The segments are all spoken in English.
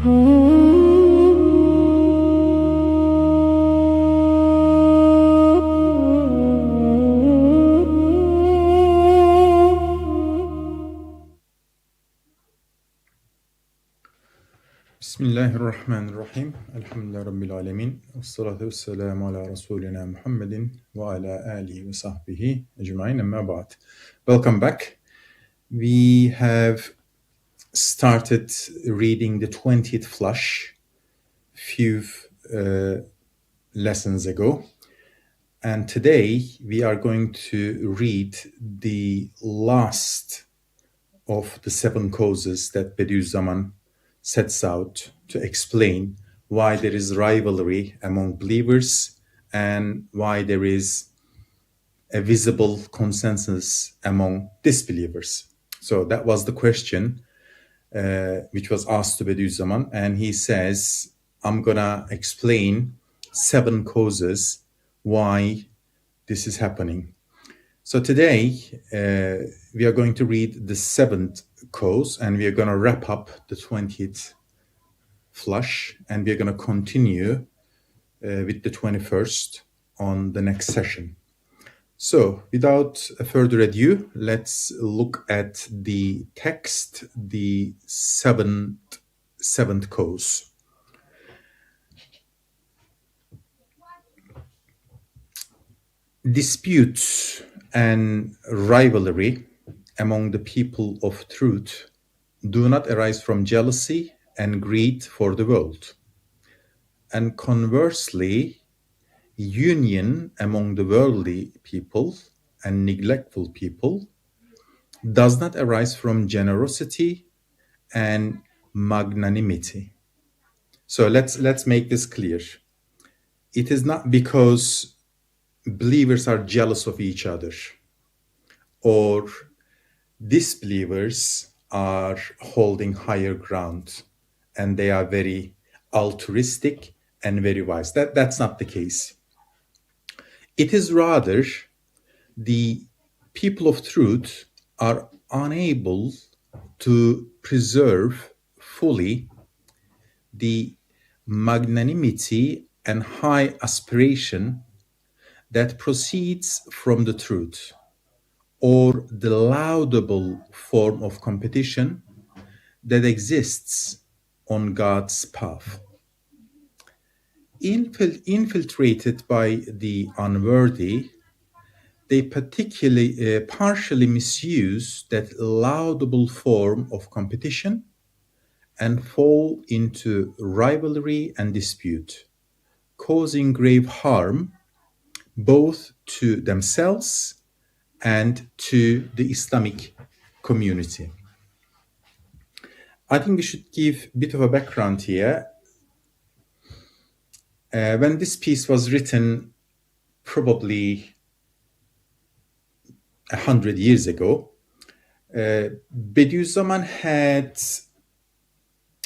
Bismillahirrahmanirrahim. Elhamdülillahi Rabbil alemin. Vessalatu vesselamu ala Resulina Muhammedin ve ala alihi ve sahbihi ecmain emma ba'd. Welcome back. We have started reading the 20th flush few lessons ago. And today we are going to read the last of the 7 causes that Bediüzzaman sets out to explain why there is rivalry among believers and why there is a visible consensus among disbelievers. So that was the question which was asked to Bediüzzaman, and he says, I'm gonna explain 7 causes why this is happening. So today we are going to read the 7th cause, and we are going to wrap up the 20th flush, and we are going to continue with the 21st on the next session. So without further ado, let's look at the text, the seventh cause. Disputes and rivalry among the people of truth do not arise from jealousy and greed for the world. And conversely, union among the worldly people and neglectful people does not arise from generosity and magnanimity. So let's make this clear. It is not because believers are jealous of each other or disbelievers are holding higher ground and they are very altruistic and very wise. That's not the case. It is rather the people of truth are unable to preserve fully the magnanimity and high aspiration that proceeds from the truth, or the laudable form of competition that exists on God's path. Infiltrated by the unworthy, they partially misuse that laudable form of competition and fall into rivalry and dispute, causing grave harm both to themselves and to the Islamic community. I think we should give a bit of a background here. When this piece was written, probably 100 years ago, Bediüzzaman had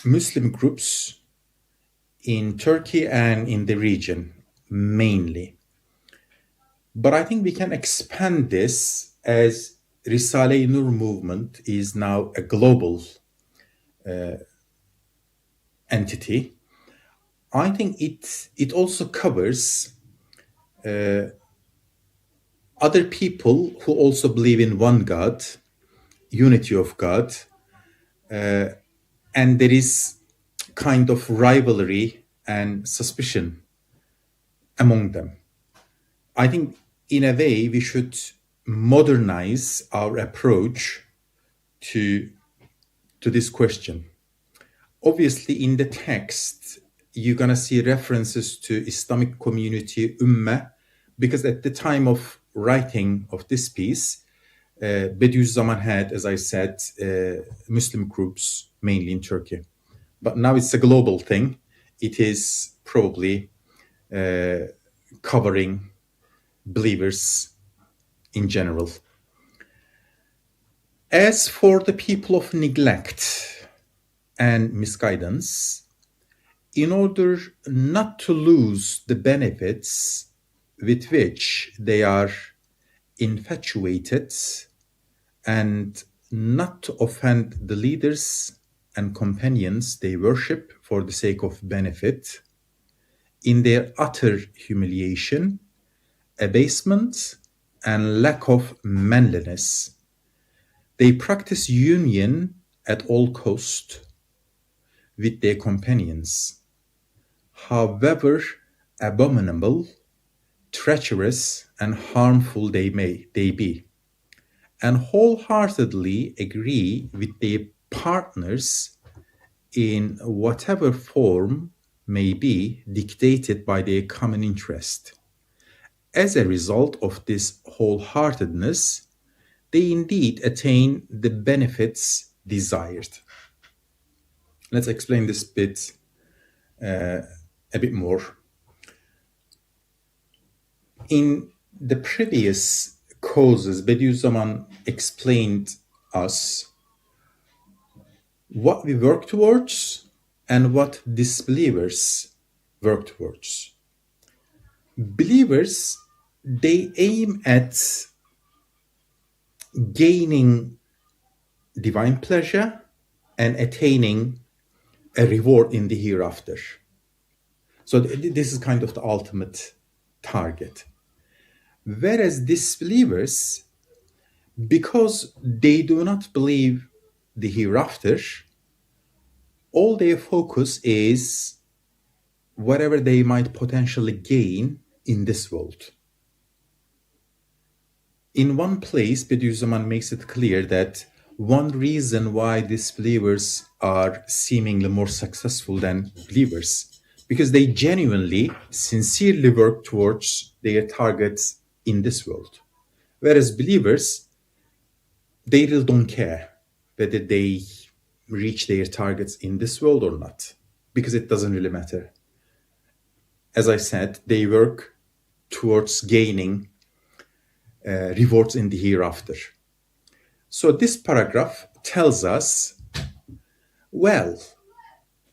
Muslim groups in Turkey and in the region, mainly. But I think we can expand this as Risale-i Nur movement is now a global entity. I think it also covers other people who also believe in one God, unity of God, and there is kind of rivalry and suspicion among them. I think in a way we should modernize our approach to this question. Obviously, in the text, you're going to see references to Islamic community, Ummah, because at the time of writing of this piece, Bediüzzaman had, as I said, Muslim groups, mainly in Turkey. But now it's a global thing. It is probably covering believers in general. As for the people of neglect and misguidance, in order not to lose the benefits with which they are infatuated and not to offend the leaders and companions they worship for the sake of benefit, in their utter humiliation, abasement, and lack of manliness. They practice union at all cost with their companions, however abominable, treacherous, and harmful they be, and wholeheartedly agree with their partners in whatever form may be dictated by their common interest. As a result of this wholeheartedness, they indeed attain the benefits desired. Let's explain this bit a bit more. In the previous causes, Bediüzzaman explained us what we work towards and what disbelievers work towards. Believers, they aim at gaining divine pleasure and attaining a reward in the hereafter. So this is kind of the ultimate target. Whereas disbelievers, because they do not believe the hereafter, all their focus is whatever they might potentially gain in this world. In one place, Bediüzzaman makes it clear that one reason why disbelievers are seemingly more successful than believers, because they genuinely, sincerely work towards their targets in this world. Whereas believers, they really don't care whether they reach their targets in this world or not, because it doesn't really matter. As I said, they work towards gaining rewards in the hereafter. So this paragraph tells us, well,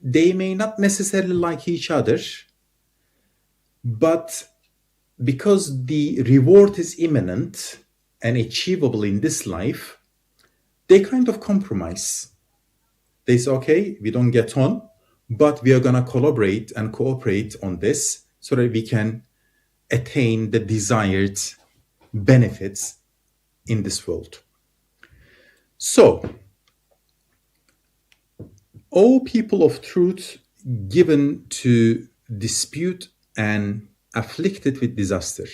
they may not necessarily like each other, but because the reward is imminent and achievable in this life, they kind of compromise. They say, okay, we don't get on, but we are going to collaborate and cooperate on this so that we can attain the desired benefits in this world. So, O people of truth, given to dispute and afflicted with disaster,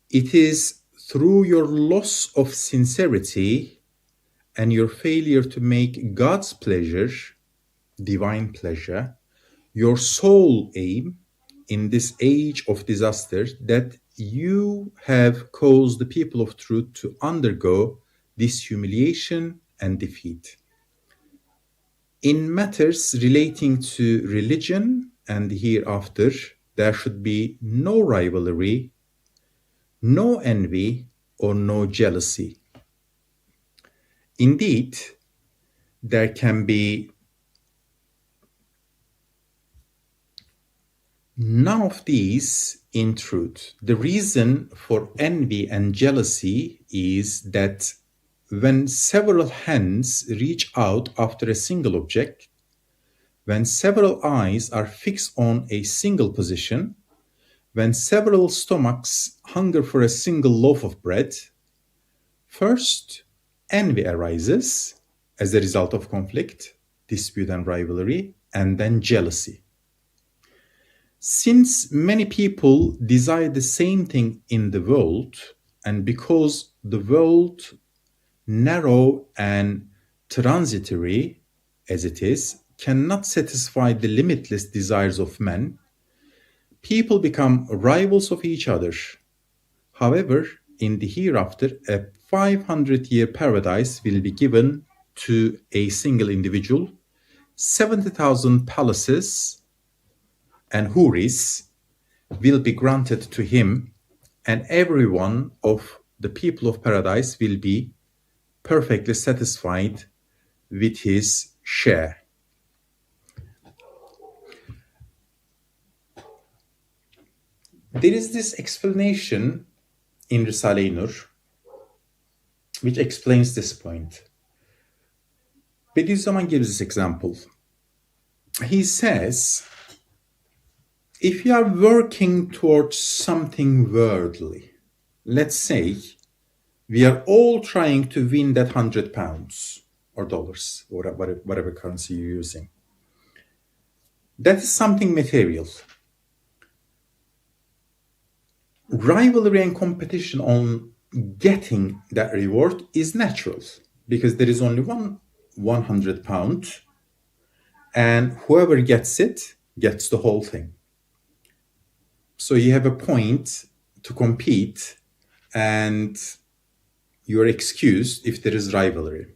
it is through your loss of sincerity and your failure to make God's pleasure, divine pleasure, your sole aim in this age of disaster, that you have caused the people of truth to undergo this humiliation and defeat. In matters relating to religion and the hereafter, there should be no rivalry, no envy, or no jealousy. Indeed, there can be none of these in truth. The reason for envy and jealousy is that when several hands reach out after a single object, when several eyes are fixed on a single position, when several stomachs hunger for a single loaf of bread, first, envy arises as a result of conflict, dispute, and rivalry, and then jealousy. Since many people desire the same thing in the world, and because the world, narrow and transitory as it is, cannot satisfy the limitless desires of men, people become rivals of each other. However, in the hereafter, a 500-year paradise will be given to a single individual, 70,000 palaces and houris will be granted to him, and every one of the people of paradise will be perfectly satisfied with his share. There is this explanation in Risale-i Nur which explains this point. Bediüzzaman gives this example. He says, if you are working towards something worldly, let's say we are all trying to win that £100 or dollars, or whatever currency you're using. That is something material. Rivalry and competition on getting that reward is natural because there is only one £100 and whoever gets it gets the whole thing. So you have a point to compete and you're excused if there is rivalry.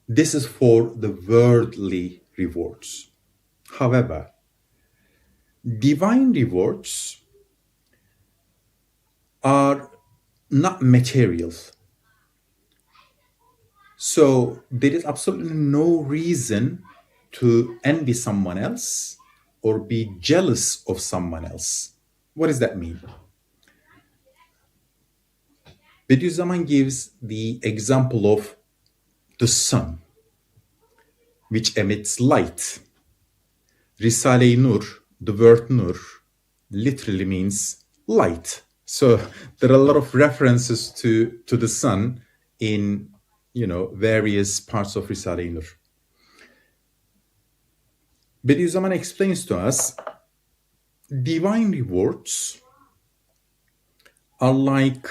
This is for the worldly rewards. However, divine rewards are not material. So there is absolutely no reason to envy someone else or be jealous of someone else. What does that mean? Bediüzzaman gives the example of the sun, which emits light. Risale-i Nur, the word Nur, literally means light. So there are a lot of references to the sun in various parts of Risale-i Nur. Bediüzzaman explains to us, divine rewards are like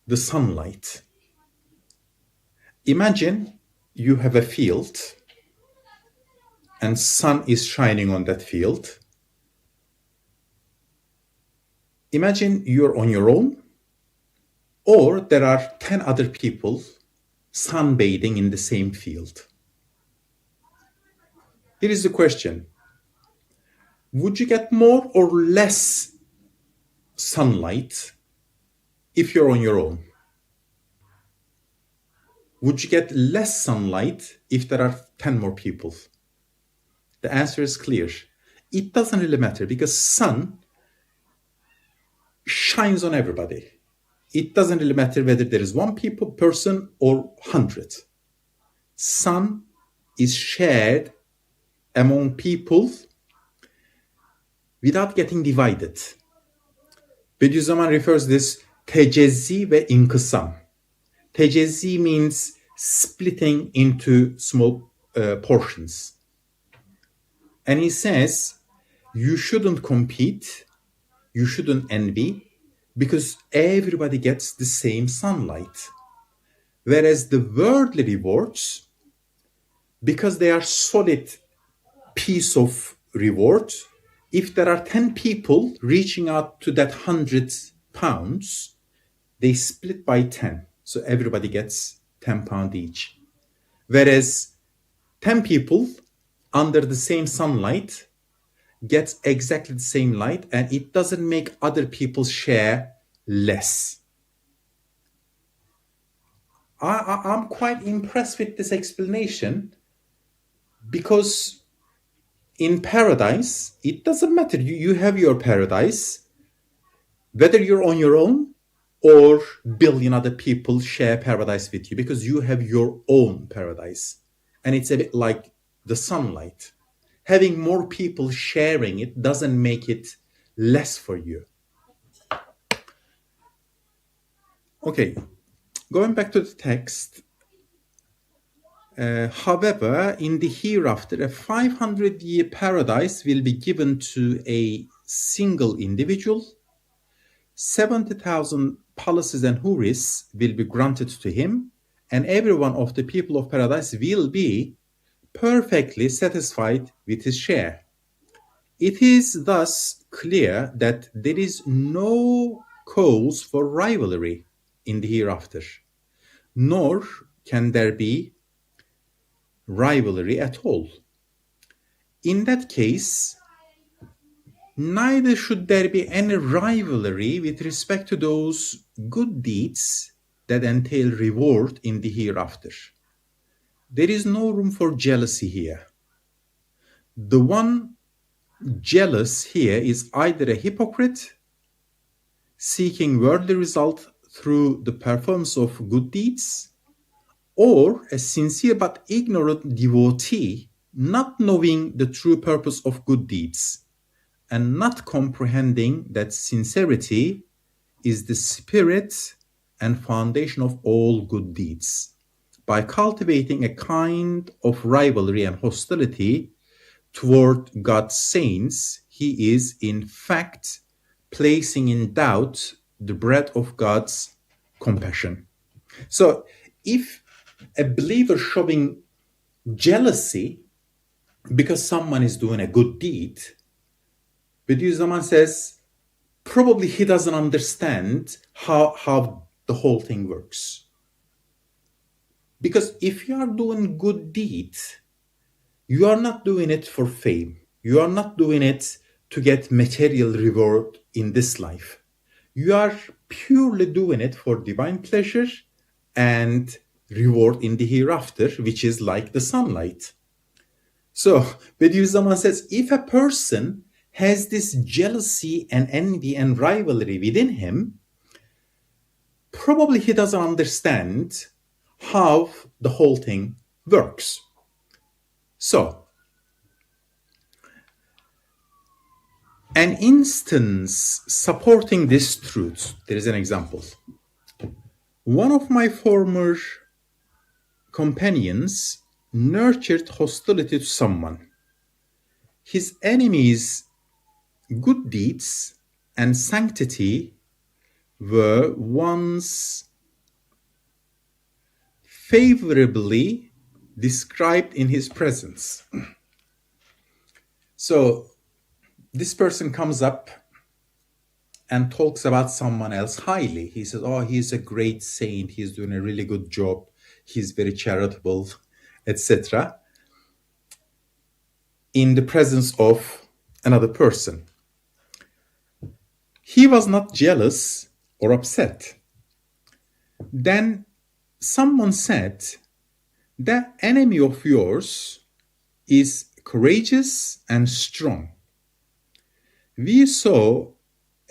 the sunlight. Imagine you have a field and sun is shining on that field. Imagine you're on your own, or there are 10 other people sunbathing in the same field. Here is the question. Would you get more or less sunlight if you're on your own? Would you get less sunlight if there are 10 more people? The answer is clear. It doesn't really matter because sun shines on everybody. It doesn't really matter whether there is one person or 100. Sun is shared among people without getting divided. Bediüzzaman refers this tecezzi ve inkısam. Tecezzi means splitting into small portions. And he says, you shouldn't compete, you shouldn't envy, because everybody gets the same sunlight. Whereas the worldly rewards, because they are solid piece of reward, if there are 10 people reaching out to that £100, they split by 10. So everybody gets £10 each. Whereas 10 people under the same sunlight gets exactly the same light and it doesn't make other people share less. I'm quite impressed with this explanation because in paradise, it doesn't matter. You have your paradise, whether you're on your own or billion other people share paradise with you because you have your own paradise. And it's a bit like the sunlight. Having more people sharing it doesn't make it less for you. Okay, going back to the text. However, in the hereafter, a 500-year paradise will be given to a single individual. 70,000 palaces and houris will be granted to him, and every one of the people of paradise will be perfectly satisfied with his share. It is thus clear that there is no cause for rivalry in the hereafter, nor can there be rivalry at all. In that case, neither should there be any rivalry with respect to those good deeds that entail reward in the hereafter. There is no room for jealousy here. The one jealous here is either a hypocrite seeking worldly result through the performance of good deeds, or a sincere but ignorant devotee, not knowing the true purpose of good deeds and not comprehending that sincerity is the spirit and foundation of all good deeds. By cultivating a kind of rivalry and hostility toward God's saints, he is in fact placing in doubt the breadth of God's compassion. So if a believer showing jealousy because someone is doing a good deed, Bediüzzaman says probably he doesn't understand how the whole thing works. Because if you are doing good deeds, you are not doing it for fame. You are not doing it to get material reward in this life. You are purely doing it for divine pleasure and reward in the hereafter, which is like the sunlight. So Bediüzzaman says, if a person has this jealousy and envy and rivalry within him, probably he doesn't understand how the whole thing works. So, an instance supporting this truth, there is an example. One of my former companions nurtured hostility to someone. His enemy's good deeds and sanctity were once favorably described in his presence. So this person comes up and talks about someone else highly. He says, oh, he's a great saint, he's doing a really good job, he's very charitable, etc., in the presence of another person. He was not jealous or upset. Then someone said, that enemy of yours is courageous and strong. We saw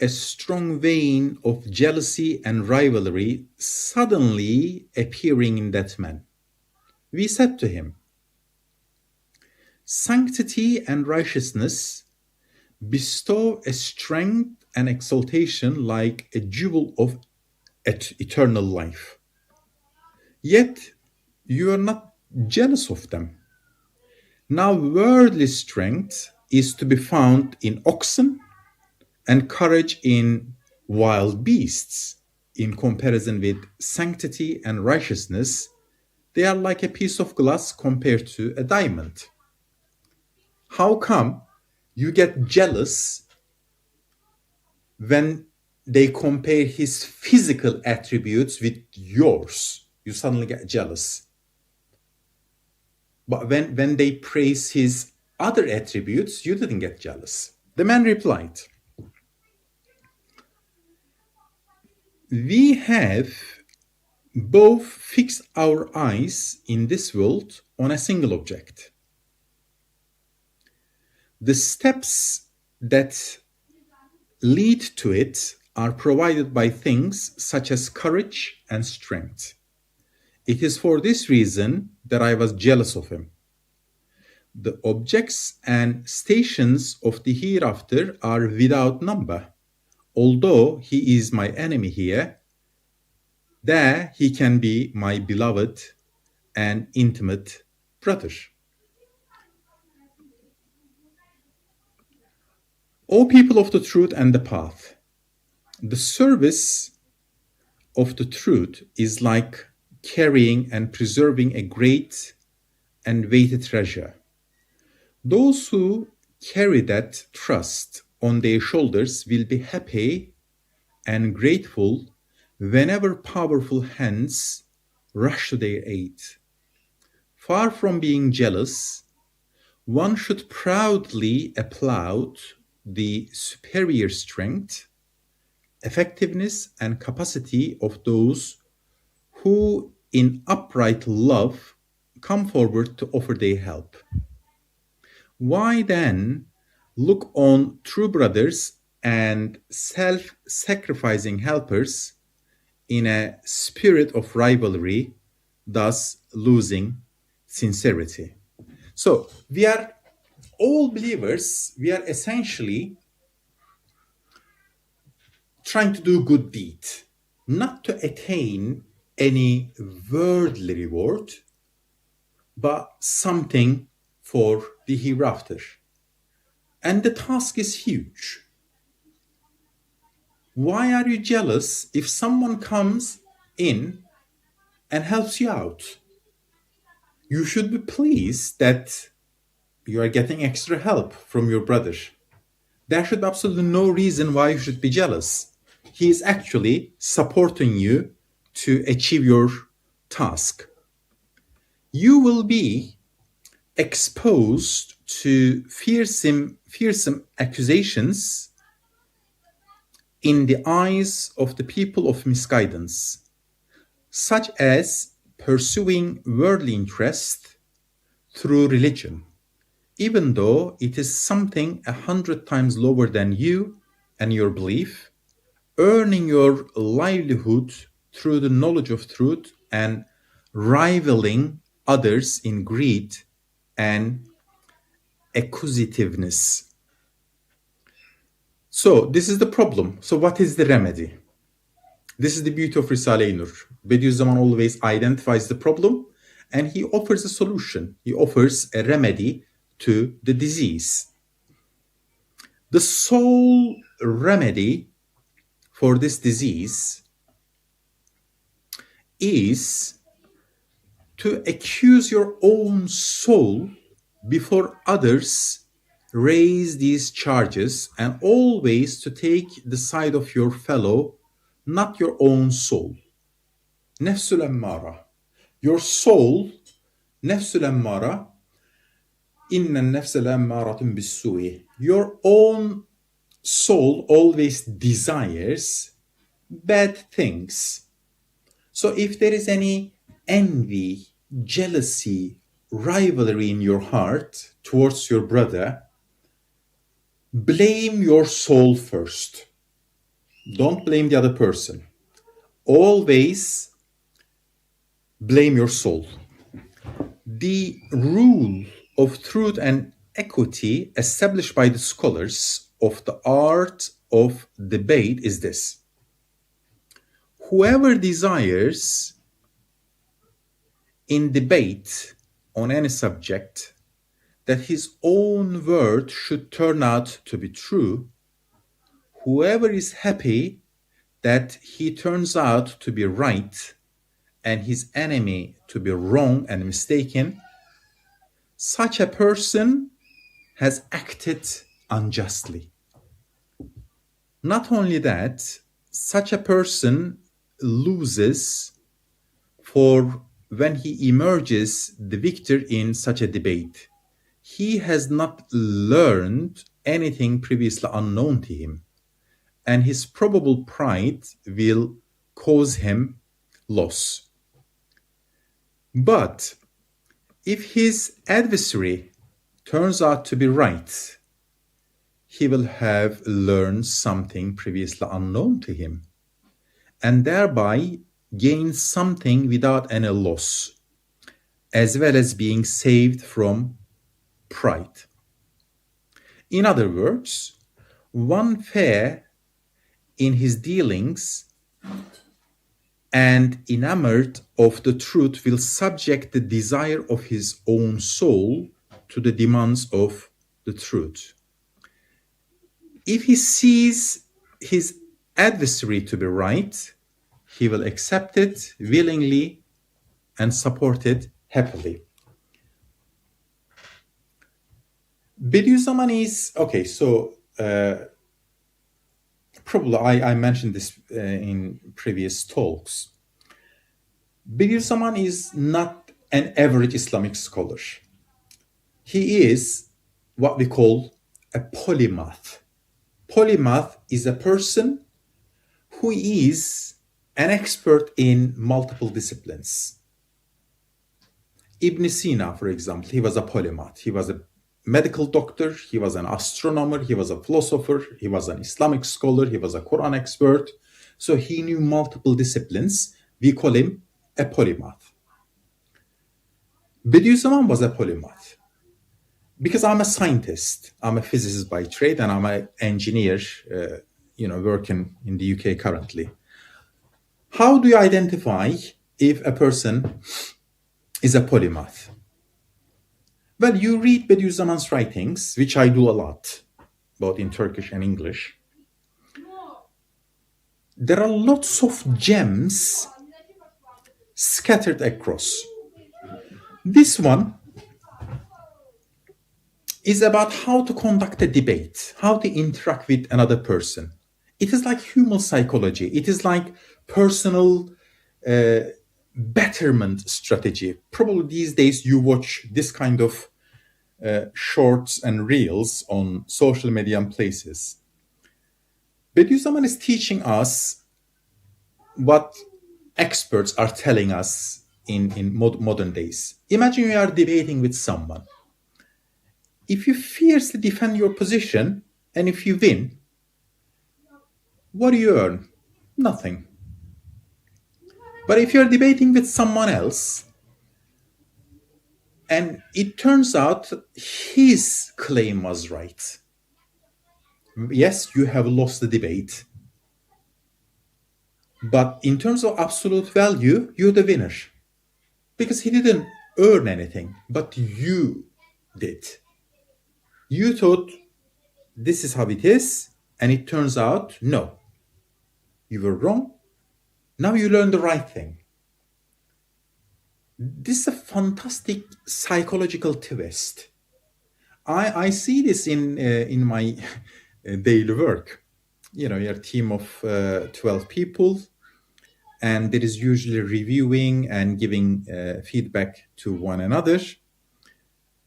a strong vein of jealousy and rivalry suddenly appearing in that man. We said to him, sanctity and righteousness bestow a strength and exaltation like a jewel of eternal life. Yet you are not jealous of them. Now worldly strength is to be found in oxen and courage in wild beasts. In comparison with sanctity and righteousness, they are like a piece of glass compared to a diamond. How come you get jealous when they compare his physical attributes with yours? You suddenly get jealous. But when they praise his other attributes, you didn't get jealous. The man replied, we have both fixed our eyes in this world on a single object. The steps that lead to it are provided by things such as courage and strength. It is for this reason that I was jealous of him. The objects and stations of the hereafter are without number. Although he is my enemy here, there he can be my beloved and intimate brother. O people of the truth and the path, the service of the truth is like carrying and preserving a great and weighty treasure. Those who carry that trust on their shoulders will be happy and grateful whenever powerful hands rush to their aid. Far from being jealous, one should proudly applaud the superior strength, effectiveness, and capacity of those who, in upright love, come forward to offer their help. Why then look on true brothers and self-sacrificing helpers in a spirit of rivalry thus losing sincerity. So we are all believers, we are essentially trying to do good deed, not to attain any worldly reward, but something for the hereafter. And the task is huge. Why are you jealous if someone comes in and helps you out? You should be pleased that you are getting extra help from your brother. There should be absolutely no reason why you should be jealous. He is actually supporting you to achieve your task. You will be exposed to fearsome accusations in the eyes of the people of misguidance, such as pursuing worldly interest through religion, even though it is something 100 times lower than you and your belief, earning your livelihood through the knowledge of truth and rivaling others in greed and acquisitiveness. So this is the problem. So what is the remedy? This is the beauty of Risale-i Nur. Bediüzzaman always identifies the problem and he offers a solution. He offers a remedy to the disease. The sole remedy for this disease is to accuse your own soul before others raise these charges, and always to take the side of your fellow, not your own soul. Nefsul emmara. Your soul, nefsul emmara, inna nefsel emmaratun bis-su'i. Your own soul always desires bad things. So if there is any envy, jealousy, rivalry in your heart towards your brother, blame your soul first. Don't blame the other person. Always blame your soul. The rule of truth and equity established by the scholars of the art of debate is this: whoever desires in debate on any subject that his own word should turn out to be true, whoever is happy that he turns out to be right and his enemy to be wrong and mistaken, such a person has acted unjustly. Not only that, such a person loses, for when he emerges the victor in such a debate, he has not learned anything previously unknown to him, and his probable pride will cause him loss. But if his adversary turns out to be right, he will have learned something previously unknown to him, and thereby gain something without any loss, as well as being saved from pride. In other words, one fair in his dealings and enamored of the truth will subject the desire of his own soul to the demands of the truth. If he sees his adversary to be right, he will accept it willingly and support it happily. Bediüzzaman is, okay, so probably I mentioned this in previous talks. Bediüzzaman is not an average Islamic scholar. He is what we call a polymath. Polymath is a person who is an expert in multiple disciplines. Ibn Sina, for example, he was a polymath. He was a medical doctor, he was an astronomer, he was a philosopher, he was an Islamic scholar, he was a Quran expert. So he knew multiple disciplines. We call him a polymath. Bediüzzaman was a polymath. Because I'm a scientist, I'm a physicist by trade, and I'm an engineer, working in the UK currently. How do you identify if a person is a polymath? Well, you read Bediüzzaman's writings, which I do a lot, both in Turkish and English. There are lots of gems scattered across. This one is about how to conduct a debate, how to interact with another person. It is like human psychology. It is like personal betterment strategy. Probably these days you watch this kind of shorts and reels on social media and places. Bediüzzaman is teaching us what experts are telling us in modern days. Imagine you are debating with someone. If you fiercely defend your position and if you win, what do you earn? Nothing. But if you're debating with someone else and it turns out his claim was right, yes, you have lost the debate. But in terms of absolute value, you're the winner. Because he didn't earn anything, but you did. You thought this is how it is, and it turns out, no. You were wrong. Now you learn the right thing. This is a fantastic psychological twist. I see this in my daily work. You're a team of 12 people, and there is usually reviewing and giving feedback to one another.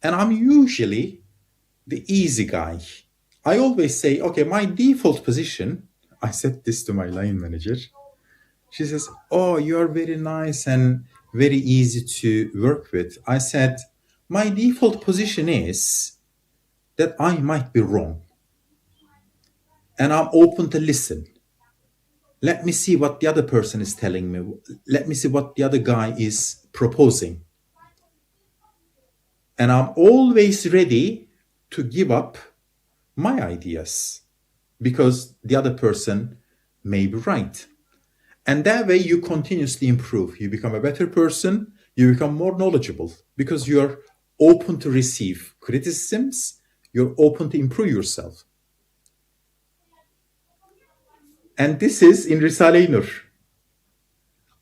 And I'm usually the easy guy. I always say, okay, my default position, I said this to my line manager. She says, oh, you are very nice and very easy to work with. I said, my default position is that I might be wrong. And I'm open to listen. Let me see what the other person is telling me. Let me see what the other guy is proposing. And I'm always ready to give up my ideas because the other person may be right. And that way you continuously improve. You become a better person. You become more knowledgeable because you're open to receive criticisms. You're open to improve yourself. And this is in Risale-i Nur.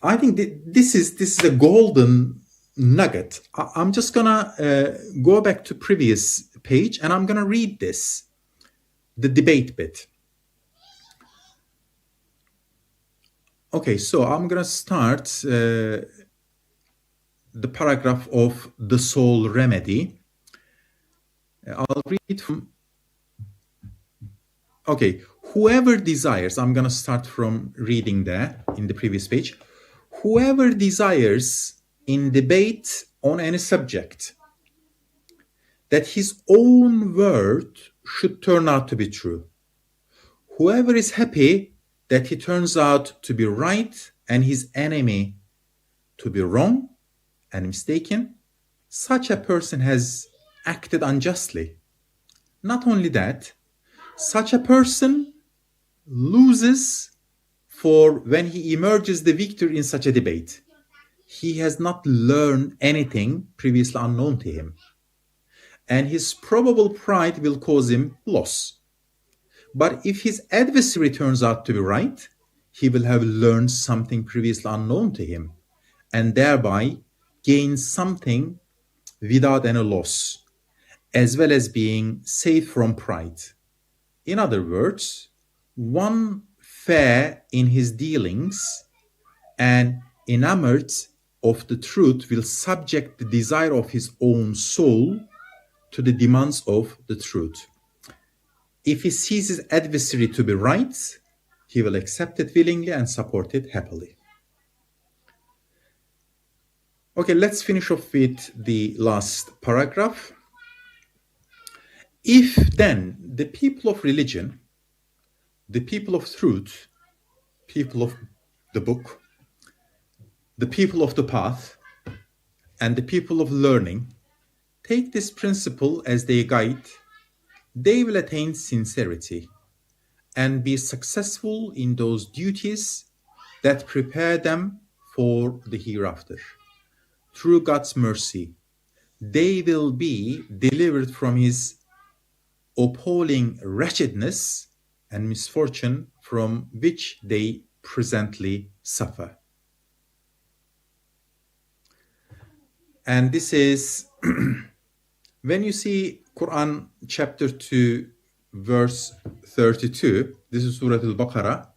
I think this is a golden nugget. I'm just gonna go back to previous page and I'm gonna read this, the debate bit. Okay, so I'm gonna start the paragraph of the soul remedy. I'll read from. Okay, whoever desires, I'm gonna start from reading there in the previous page. Whoever desires in debate on any subject that his own word should turn out to be true. Whoever is happy that he turns out to be right and his enemy to be wrong and mistaken, such a person has acted unjustly. Not only that, such a person loses, for when he emerges the victor in such a debate, he has not learned anything previously unknown to him, and his probable pride will cause him loss. But if his adversary turns out to be right, he will have learned something previously unknown to him, and thereby gain something without any loss, as well as being safe from pride. In other words, one fair in his dealings and enamored of the truth will subject the desire of his own soul to the demands of the truth. If he sees his adversary to be right, he will accept it willingly and support it happily. Okay, let's finish off with the last paragraph. If then the people of religion, the people of truth, people of the book, the people of the path, and the people of learning take this principle as their guide, they will attain sincerity and be successful in those duties that prepare them for the hereafter. Through God's mercy, they will be delivered from his appalling wretchedness and misfortune from which they presently suffer. And this is, when you see Quran chapter 2, verse 32, this is Surah Al-Baqarah,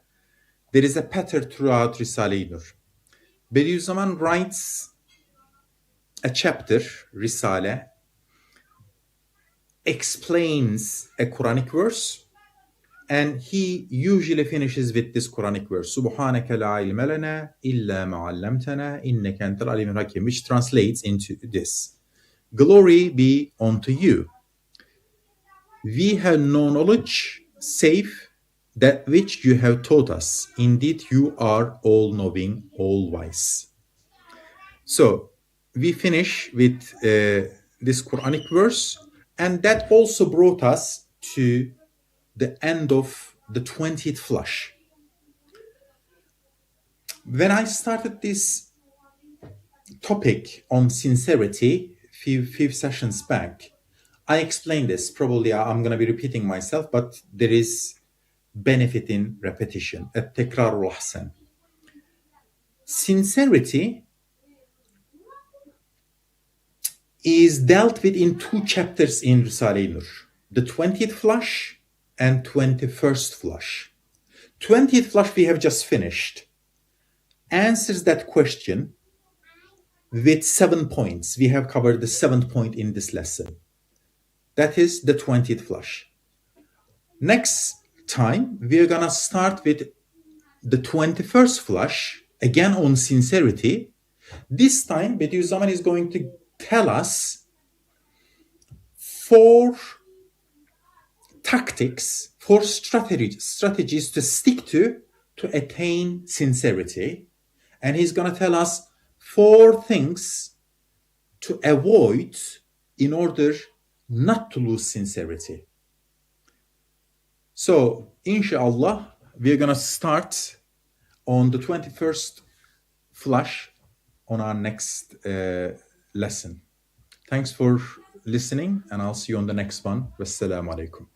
there is a pattern throughout Risale-i Nur. Bediüzzaman writes a chapter, Risale, explains a Quranic verse, and he usually finishes with this Quranic verse, Subhanaka la ilma lana illa ma 'allamtana innaka antal alimul hakim, which translates into this: Glory be unto you. We have no knowledge save that which you have taught us. Indeed, you are all-knowing, all-wise. So we finish with this Quranic verse, and that also brought us to the end of the 20th flush. When I started this topic on sincerity few sessions back, I explained this. Probably I'm going to be repeating myself, but there is benefit in repetition. At-tekrarul ahsan. Sincerity is dealt with in 2 chapters in Risale-i Nur, the 20th flush and 21st flush. 20th flush we have just finished answers that question with 7 points. We have covered the 7th point in this lesson. That is the 20th flush. Next time, we're gonna start with the 21st flush, again on sincerity. This time, Bediüzzaman is going to tell us 4 tactics, 4 strategies to stick to attain sincerity. And he's gonna tell us 4 things to avoid in order not to lose sincerity. So, inshallah, we're gonna start on the 21st flush on our next lesson. Thanks for listening, and I'll see you on the next one. Wassalamu alaikum.